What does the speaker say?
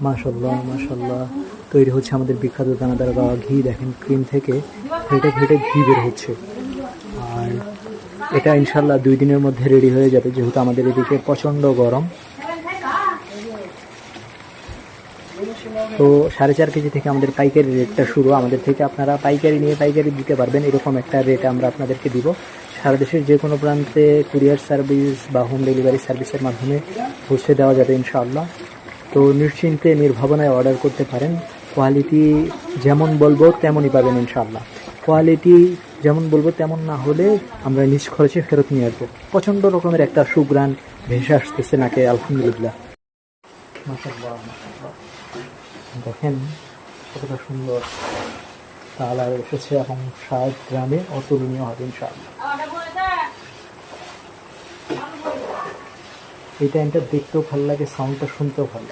মাশাল্লাহ মাশাল্লাহ, তৈরি হচ্ছে আমাদের বিখ্যাত দানাদার গাওয়া ঘি। দেখেন ক্রিম থেকে ফেটে ফেটে ঘি বের হচ্ছে। আর এটা ইনশাল্লাহ 2 দিনের মধ্যে রেডি হয়ে যাবে, যেহেতু আমাদের এদিকে প্রচণ্ড গরম। তো 4.5 কেজি থেকে আমাদের পাইকারি রেটটা শুরু। আমাদের থেকে আপনারা পাইকারি নিয়ে পাইকারি দিতে পারবেন, এরকম একটা রেট আমরা আপনাদেরকে দিব। সারা দেশের যে কোনো প্রান্তে কুরিয়ার সার্ভিস বা হোম ডেলিভারি সার্ভিসের মাধ্যমে পৌঁছে দেওয়া যাবে ইনশাআল্লাহ। তো নিশ্চিন্তে নির্ভাবনায় অর্ডার করতে পারেন। কোয়ালিটি যেমন বলবো তেমনই পাবেন ইনশাআল্লাহ। কোয়ালিটি যেমন বলবো তেমন না হলে আমরা নিজ খরচে ফেরত নিয়ে আসবো। প্রচণ্ড রকমের একটা সুঘ্রাণ ভেসে আসতেছে নাকে, আলহামদুলিল্লাহ। মাশাআল্লাহ মাশাআল্লাহ, দেখেন কতটা সুন্দর কালার এসেছে এবং স্বাদ গ্রামে অতুলনীয় হবে ইনশাআল্লাহ। এই টাইমটা দেখতেও ভালো লাগে, সাউন্ডটা শুনতেও ভালো লাগে।